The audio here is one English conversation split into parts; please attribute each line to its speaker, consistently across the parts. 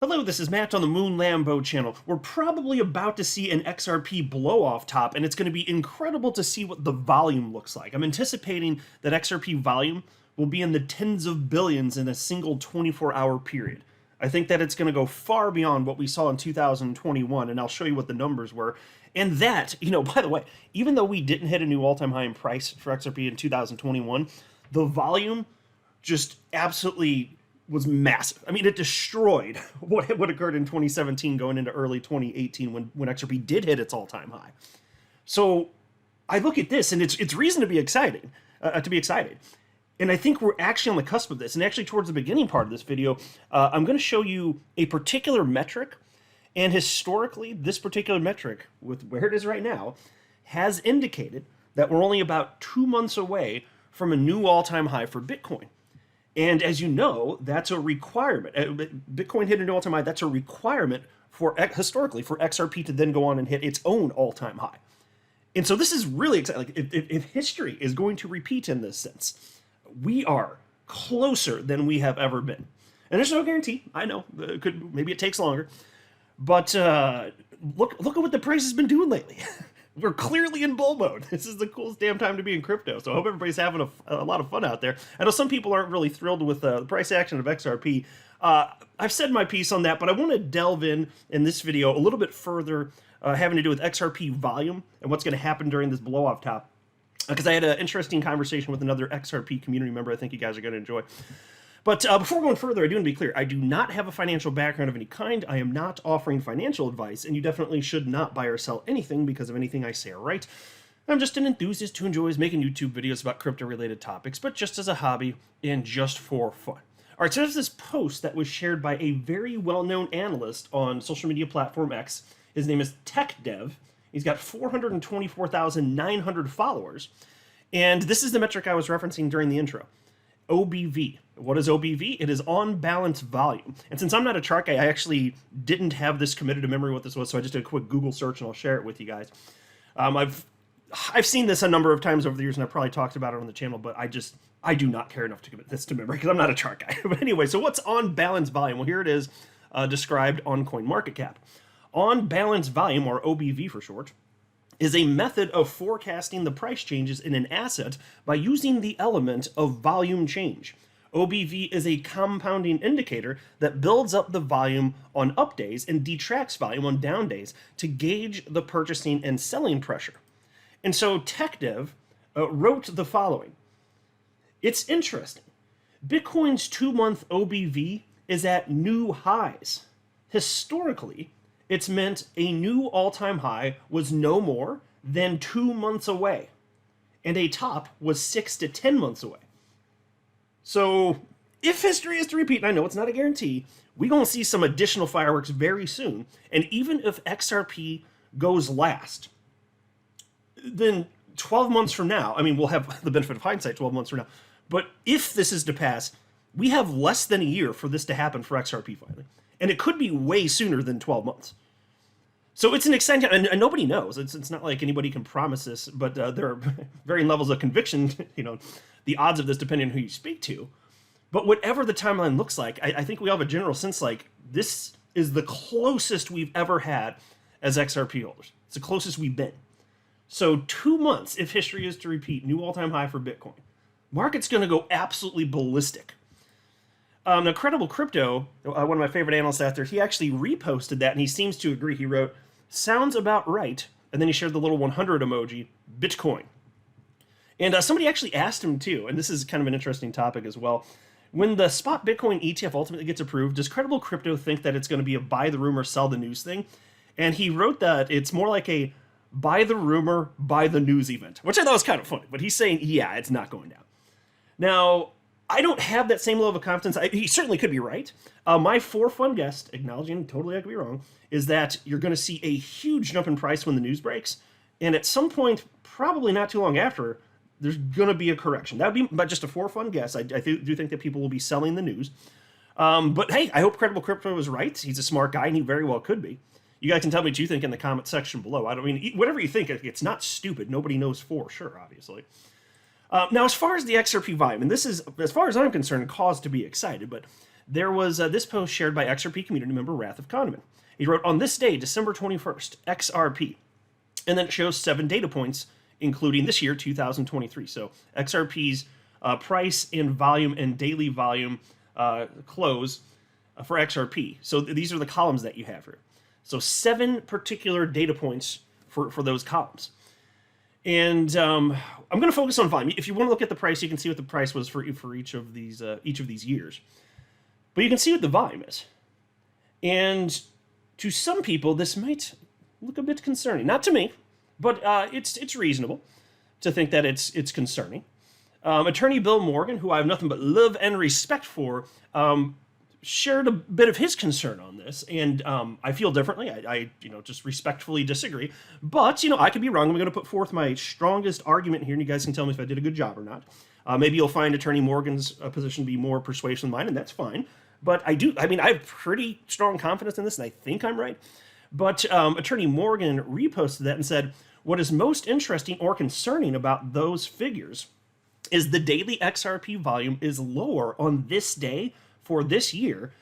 Speaker 1: Hello, this is Matt on the Moon Lambo channel. We're probably about to see an XRP blow-off top, and it's going to be incredible to see what the volume looks like. I'm anticipating that XRP volume will be in the tens of billions in a single 24-hour period. I think that it's going to go far beyond what we saw in 2021, and I'll show you what the numbers were. And that, by the way, even though we didn't hit a new all-time high in price for XRP in 2021, the volume just absolutely was massive. I mean, it destroyed what occurred in 2017 going into early 2018 when XRP did hit its all-time high. So I look at this and it's reason to be excited. And I think we're actually on the cusp of this. And actually towards the beginning part of this video, I'm going to show you a particular metric. And historically, this particular metric, with where it is right now, has indicated that we're only about 2 months away from a new all-time high for Bitcoin. And as you know, that's a requirement. Bitcoin hit a new all-time high. That's a requirement historically for XRP to then go on and hit its own all-time high. And so this is really exciting. Like if history is going to repeat in this sense, we are closer than we have ever been. And there's no guarantee. I know maybe it takes longer, but look at what the price has been doing lately. We're clearly in bull mode. This is the coolest damn time to be in crypto. So I hope everybody's having a lot of fun out there. I know some people aren't really thrilled with the price action of XRP. I've said my piece on that, but I want to delve in this video a little bit further, having to do with XRP volume and what's going to happen during this blow-off top. Because I had an interesting conversation with another XRP community member I think you guys are going to enjoy. But before going further, I do want to be clear. I do not have a financial background of any kind. I am not offering financial advice, and you definitely should not buy or sell anything because of anything I say or write. I'm just an enthusiast who enjoys making YouTube videos about crypto-related topics, but just as a hobby and just for fun. All right, so there's this post that was shared by a very well-known analyst on social media platform X. His name is TechDev. He's got 424,900 followers, and this is the metric I was referencing during the intro. OBV. What is OBV? It is on balance volume. And since I'm not a chart guy, I actually didn't have this committed to memory what this was, so I just did a quick Google search and I'll share it with you guys. I've seen this a number of times over the years and I've probably talked about it on the channel, but I do not care enough to commit this to memory because I'm not a chart guy. But anyway, so what's on balance volume? Well, here it is described on CoinMarketCap. On balance volume, or OBV for short, is a method of forecasting the price changes in an asset by using the element of volume change. OBV is a compounding indicator that builds up the volume on up days and detracts volume on down days to gauge the purchasing and selling pressure. And so TechDev wrote the following. It's interesting. Bitcoin's 2-month OBV is at new highs. Historically, it's meant a new all-time high was no more than 2 months away, and a top was 6 to 10 months away. So if history is to repeat, and I know it's not a guarantee, we're going to see some additional fireworks very soon. And even if XRP goes last, then 12 months from now, I mean, we'll have the benefit of hindsight 12 months from now, but if this is to pass, we have less than a year for this to happen for XRP finally. And it could be way sooner than 12 months. So it's an exciting time, and nobody knows. It's not like anybody can promise this, but there are varying levels of conviction, the odds of this depending on who you speak to. But whatever the timeline looks like, I think we all have a general sense like this is the closest we've ever had as XRP holders. It's the closest we've been. So 2 months, if history is to repeat, new all-time high for Bitcoin. Market's going to go absolutely ballistic. Now, Credible Crypto, one of my favorite analysts out there, he actually reposted that, and he seems to agree. He wrote, sounds about right, and then he shared the little 100 emoji, Bitcoin. And somebody actually asked him, too, and this is kind of an interesting topic as well. When the spot Bitcoin ETF ultimately gets approved, does Credible Crypto think that it's going to be a buy the rumor, sell the news thing? And he wrote that it's more like a buy the rumor, buy the news event, which I thought was kind of funny. But he's saying, yeah, it's not going down. Now, I don't have that same level of confidence. He certainly could be right. My for-fun guess, acknowledging totally I could be wrong, is that you're going to see a huge jump in price when the news breaks. And at some point, probably not too long after, there's going to be a correction. That would be but just a for-fun guess. I do think that people will be selling the news. But hey, I hope Credible Crypto is right. He's a smart guy, and he very well could be. You guys can tell me what you think in the comment section below. I mean, whatever you think, it's not stupid. Nobody knows for sure, obviously. Now, as far as the XRP volume, and this is, as far as I'm concerned, cause to be excited, but there was this post shared by XRP community member Wrath of Kahneman. He wrote, on this day, December 21st, XRP. And then it shows 7 data points, including this year, 2023. So XRP's price and volume and daily volume close for XRP. So these are the columns that you have here. So 7 particular data points for those columns. And I'm going to focus on volume. If you want to look at the price, you can see what the price was for each of these years. But you can see what the volume is. And to some people, this might look a bit concerning. Not to me, but it's reasonable to think that it's concerning. Attorney Bill Morgan, who I have nothing but love and respect for, shared a bit of his concern on this, and I feel differently. I just respectfully disagree. But I could be wrong. I'm going to put forth my strongest argument here, and you guys can tell me if I did a good job or not. Maybe you'll find Attorney Morgan's position to be more persuasive than mine, and that's fine. But I have pretty strong confidence in this, and I think I'm right. But Attorney Morgan reposted that and said, what is most interesting or concerning about those figures is the daily XRP volume is lower on this day for this year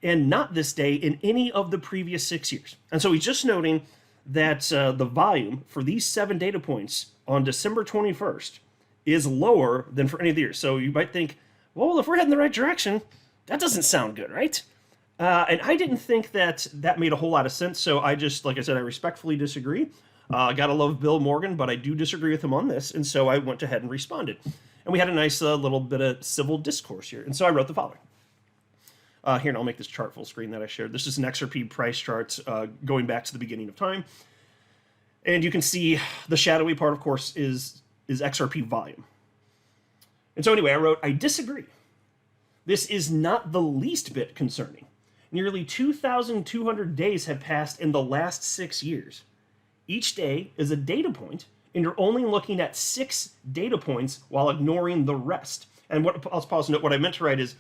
Speaker 1: and not this day in any of the previous 6 years. And so he's just noting that the volume for these 7 data points on December 21st is lower than for any of the years. So you might think, well, if we're heading in the right direction, that doesn't sound good, right? And I didn't think that made a whole lot of sense. So I just, like I said, I respectfully disagree. Gotta love Bill Morgan, but I do disagree with him on this. And so I went ahead and responded. And we had a nice little bit of civil discourse here. And so I wrote the following. Here, and I'll make this chart full screen that I shared. This is an XRP price chart going back to the beginning of time. And you can see the shadowy part, of course, is XRP volume. And so anyway, I wrote, I disagree. This is not the least bit concerning. Nearly 2,200 days have passed in the last 6 years. Each day is a data point, and you're only looking at 6 data points while ignoring the rest. And I'll pause and note, what I meant to write is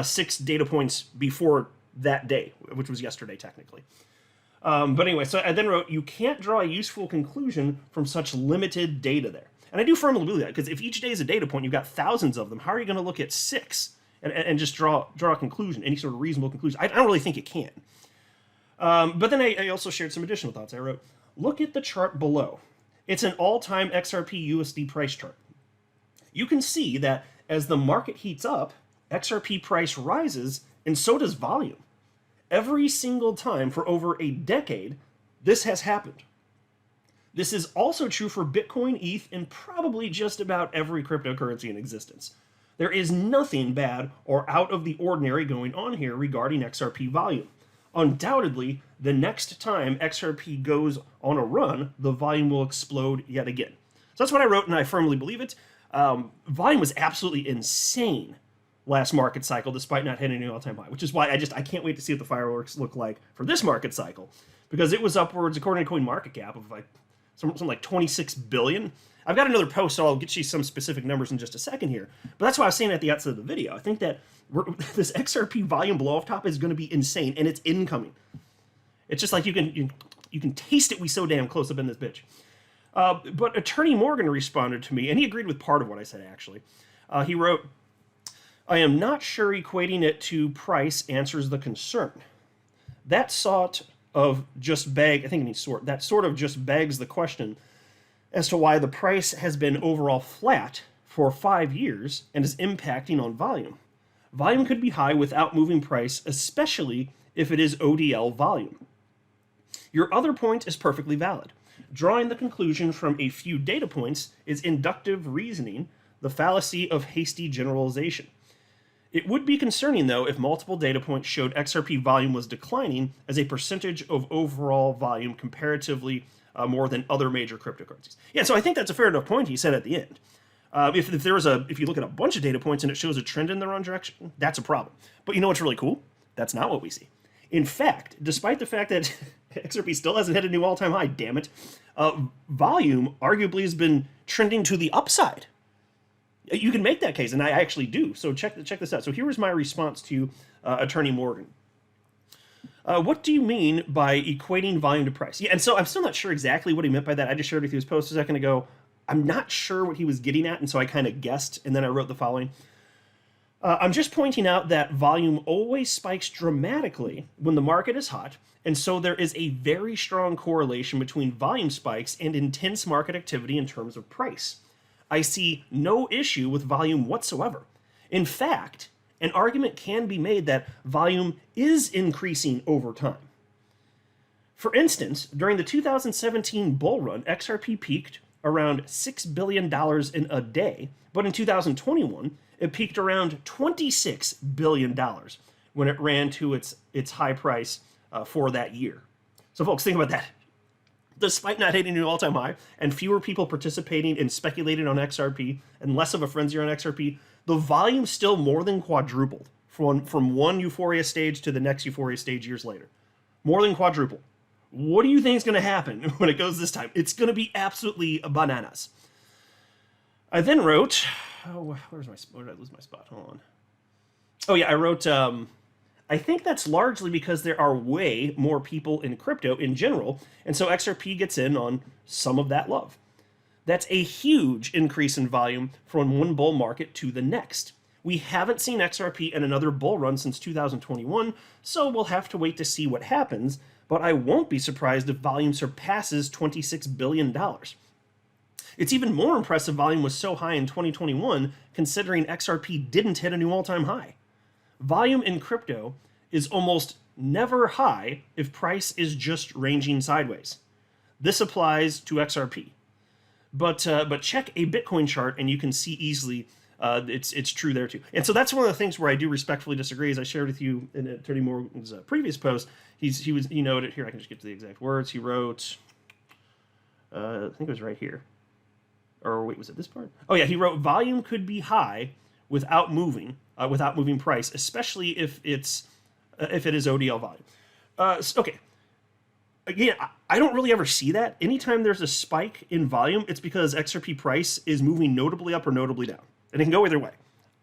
Speaker 1: 6 data points before that day, which was yesterday, technically. But anyway, so I then wrote, you can't draw a useful conclusion from such limited data there. And I do firmly believe that, because if each day is a data point, you've got thousands of them, how are you going to look at 6 and just draw a conclusion, any sort of reasonable conclusion? I don't really think it can. But then I also shared some additional thoughts. I wrote, look at the chart below. It's an all-time XRP USD price chart. You can see that as the market heats up, XRP price rises, and so does volume. Every single time for over a decade, this has happened. This is also true for Bitcoin, ETH, and probably just about every cryptocurrency in existence. There is nothing bad or out of the ordinary going on here regarding XRP volume. Undoubtedly, the next time XRP goes on a run, the volume will explode yet again. So that's what I wrote, and I firmly believe it. Volume was absolutely insane last market cycle, despite not hitting an all-time high, which is why I can't wait to see what the fireworks look like for this market cycle, because it was upwards, according to CoinMarketCap, of like something like 26 billion. I've got another post, so I'll get you some specific numbers in just a second here. But that's what I was saying at the outset of the video. I think that this XRP volume blow off top is going to be insane, and it's incoming. It's just like you can taste it. We so damn close up in this bitch. But Attorney Morgan responded to me, and he agreed with part of what I said, actually. He wrote, I am not sure equating it to price answers the concern. That sort of just begs the question as to why the price has been overall flat for 5 years and is impacting on volume. Volume could be high without moving price, especially if it is ODL volume. Your other point is perfectly valid. Drawing the conclusion from a few data points is inductive reasoning, the fallacy of hasty generalization. It would be concerning, though, if multiple data points showed XRP volume was declining as a percentage of overall volume comparatively more than other major cryptocurrencies. Yeah, so I think that's a fair enough point he said at the end. If you look at a bunch of data points and it shows a trend in the wrong direction, that's a problem. But you know what's really cool? That's not what we see. In fact, despite the fact that XRP still hasn't hit a new all-time high, damn it, volume arguably has been trending to the upside. You can make that case, and I actually do. So check this out. So here was my response to Attorney Morgan. What do you mean by equating volume to price? Yeah, and so I'm still not sure exactly what he meant by that. I just shared with you his post a second ago. I'm not sure what he was getting at, and so I kind of guessed, and then I wrote the following. I'm just pointing out that volume always spikes dramatically when the market is hot, and so there is a very strong correlation between volume spikes and intense market activity in terms of price. I see no issue with volume whatsoever. In fact, an argument can be made that volume is increasing over time. For instance, during the 2017 bull run, XRP peaked around $6 billion in a day, but in 2021, it peaked around $26 billion when it ran to its high price for that year. So folks, think about that. Despite not hitting an all-time high and fewer people participating and speculating on XRP and less of a frenzy on XRP, the volume still more than quadrupled from one euphoria stage to the next euphoria stage years later. More than quadrupled. What do you think is going to happen when it goes this time? It's going to be absolutely bananas. I then wrote, where did I lose my spot? Hold on. Oh yeah, I wrote, I think that's largely because there are way more people in crypto in general, and so XRP gets in on some of that love. That's a huge increase in volume from one bull market to the next. We haven't seen XRP in another bull run since 2021, so we'll have to wait to see what happens, but I won't be surprised if volume surpasses $26 billion. It's even more impressive volume was so high in 2021, considering XRP didn't hit a new all-time high. Volume in crypto is almost never high if price is just ranging sideways. This applies to XRP. But check a Bitcoin chart and you can see easily it's true there too. And so that's one of the things where I do respectfully disagree. As I shared with you in Attorney Morgan's previous post, he noted here. I can just get to the exact words. He wrote, I think it was right here. Or wait, was it this part? Oh yeah, he wrote volume could be high without moving price, especially if it is ODL volume. Okay. Again, I don't really ever see that. Anytime there's a spike in volume, it's because XRP price is moving notably up or notably down. And it can go either way.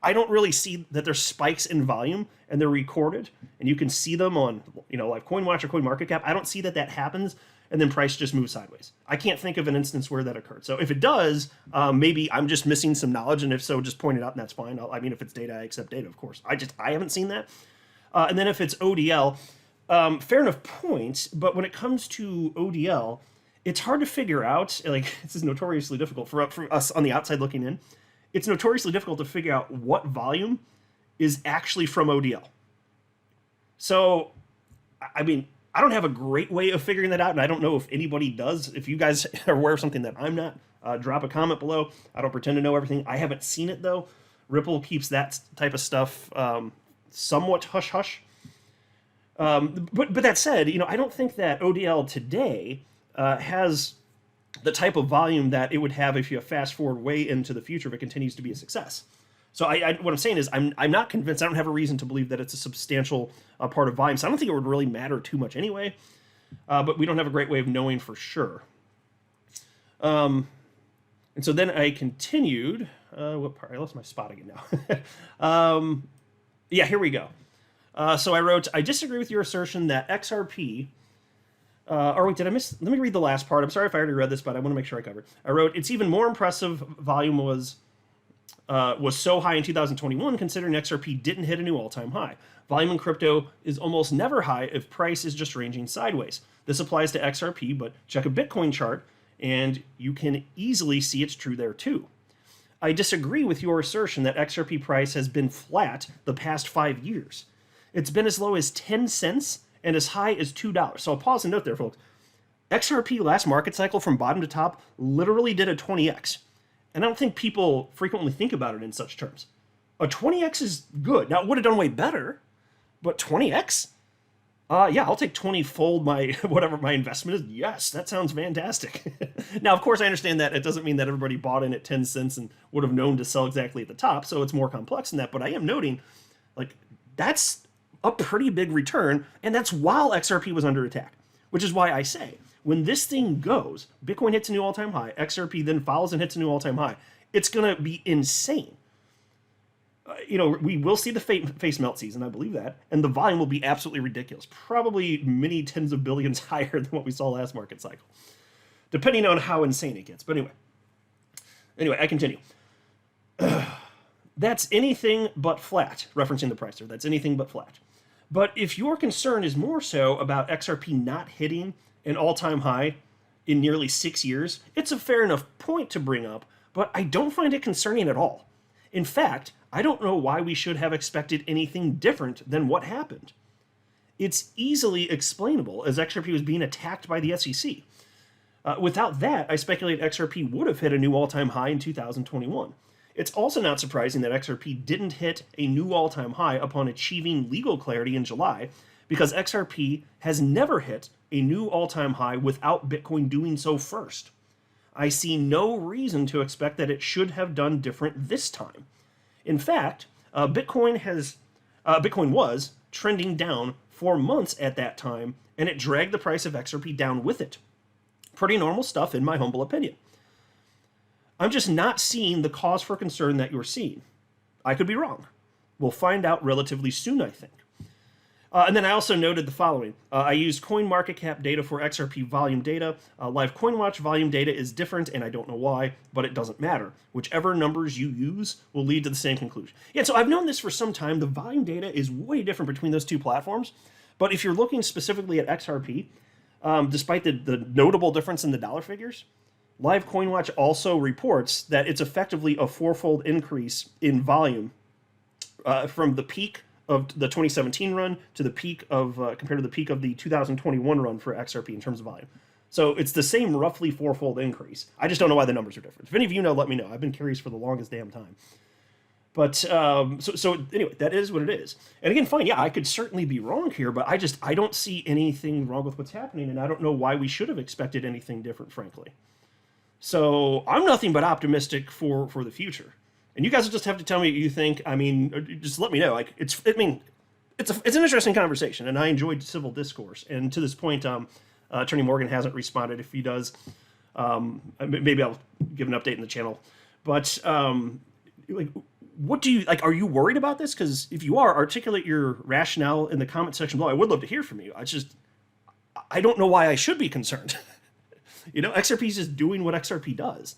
Speaker 1: I don't really see that there's spikes in volume and they're recorded and you can see them on, like CoinWatch or CoinMarketCap. I don't see that happens and then price just moves sideways. I can't think of an instance where that occurred. So if it does, maybe I'm just missing some knowledge, and if so, just point it out and that's fine. If it's data, I accept data, of course. I haven't seen that. And then if it's ODL, fair enough point, but when it comes to ODL, it's hard to figure out, like, this is notoriously difficult for us on the outside looking in. It's notoriously difficult to figure out what volume is actually from ODL. So, I don't have a great way of figuring that out, and I don't know if anybody does. If you guys are aware of something that I'm not, drop a comment below. I don't pretend to know everything. I haven't seen it, though. Ripple keeps that type of stuff somewhat hush-hush. But that said, I don't think that ODL today has the type of volume that it would have if you fast forward way into the future if it continues to be a success. So what I'm saying is I'm not convinced. I don't have a reason to believe that it's a substantial part of volume. So I don't think it would really matter too much anyway. But we don't have a great way of knowing for sure. And so then I continued. What part? I lost my spot again now. Yeah, here we go. So I wrote, I disagree with your assertion that XRP, or wait, did I miss? Let me read the last part. I'm sorry if I already read this, but I want to make sure I covered. I wrote, it's even more impressive volume was so high in 2021, considering XRP didn't hit a new all-time high. Volume in crypto is almost never high if price is just ranging sideways. This applies to XRP, but check a Bitcoin chart, and you can easily see it's true there too. I disagree with your assertion that XRP price has been flat the past 5 years. It's been as low as 10 cents and as high as $2. So I'll pause and note there, folks. XRP last market cycle from bottom to top literally did a 20x. And I don't think people frequently think about it in such terms. A 20x is good. Now, it would have done way better, but 20x? Yeah, I'll take 20-fold my whatever my investment is. Yes, that sounds fantastic. Now, of course, I understand that it doesn't mean that everybody bought in at 10 cents and would have known to sell exactly at the top, so it's more complex than that. But I am noting, like, that's a pretty big return, and that's while XRP was under attack, which is why I say, when this thing goes, Bitcoin hits a new all-time high, XRP then follows and hits a new all-time high, it's going to be insane. We will see the face melt season, I believe that, and the volume will be absolutely ridiculous, probably many tens of billions higher than what we saw last market cycle, depending on how insane it gets. But anyway, I continue. That's anything but flat, referencing the price there. That's anything but flat. But if your concern is more so about XRP not hitting an all-time high in nearly 6 years, it's a fair enough point to bring up, but I don't find it concerning at all. In fact, I don't know why we should have expected anything different than what happened. It's easily explainable, as XRP was being attacked by the SEC. Without that, I speculate XRP would have hit a new all-time high in 2021. It's also not surprising that XRP didn't hit a new all-time high upon achieving legal clarity in July, because XRP has never hit a new all-time high without Bitcoin doing so first. I see no reason to expect that it should have done different this time. In fact, Bitcoin was trending down for months at that time, and it dragged the price of XRP down with it. Pretty normal stuff, in my humble opinion. I'm just not seeing the cause for concern that you're seeing. I could be wrong. We'll find out relatively soon, I think. And then I also noted the following. I used CoinMarketCap data for XRP volume data. Live CoinWatch volume data is different, and I don't know why, but it doesn't matter. Whichever numbers you use will lead to the same conclusion. Yeah, so I've known this for some time. The volume data is way different between those two platforms. But if you're looking specifically at XRP, despite the notable difference in the dollar figures, Live CoinWatch also reports that it's effectively a fourfold increase in volume from the peak of the 2017 run to the peak of, compared to the peak of the 2021 run for XRP in terms of volume. So it's the same roughly fourfold increase. I just don't know why the numbers are different. If any of you know, let me know. I've been curious for the longest damn time. But so anyway, that is what it is. And again, fine, yeah, I could certainly be wrong here, but I don't see anything wrong with what's happening, and I don't know why we should have expected anything different, frankly. So I'm nothing but optimistic for the future. And you guys will just have to tell me what you think. I mean, just let me know. Like, it's an interesting conversation, and I enjoyed civil discourse. And to this point, Attorney Morgan hasn't responded. If he does, maybe I'll give an update in the channel. But like, what do you like? Are you worried about this? Because if you are, articulate your rationale in the comment section below. I would love to hear from you. I don't know why I should be concerned. XRP is just doing what XRP does.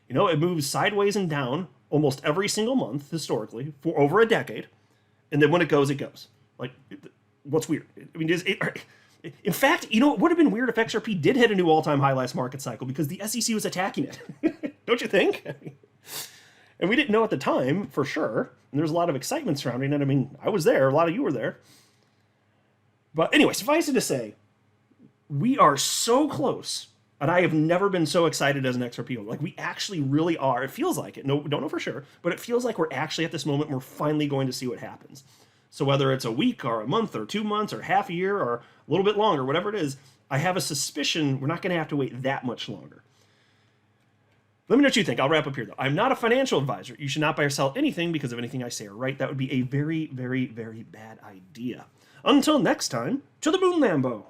Speaker 1: It moves sideways and down almost every single month historically for over a decade, and then when it goes, it goes. Like, what's weird? I mean, in fact, it would have been weird if XRP did hit a new all-time high last market cycle because the SEC was attacking it. Don't you think? And we didn't know at the time for sure, and there's a lot of excitement surrounding it. I mean, I was there. A lot of you were there. But anyway, suffice it to say, we are so close. And I have never been so excited as an XRP owner. Like, we actually really are. It feels like it. No, don't know for sure, but it feels like we're actually at this moment, we're finally going to see what happens. So whether it's a week or a month or 2 months or half a year or a little bit longer, whatever it is, I have a suspicion we're not going to have to wait that much longer. Let me know what you think. I'll wrap up here, though. I'm not a financial advisor. You should not buy or sell anything because of anything I say or write. That would be a very, very, very bad idea. Until next time, to the moon, Lambo.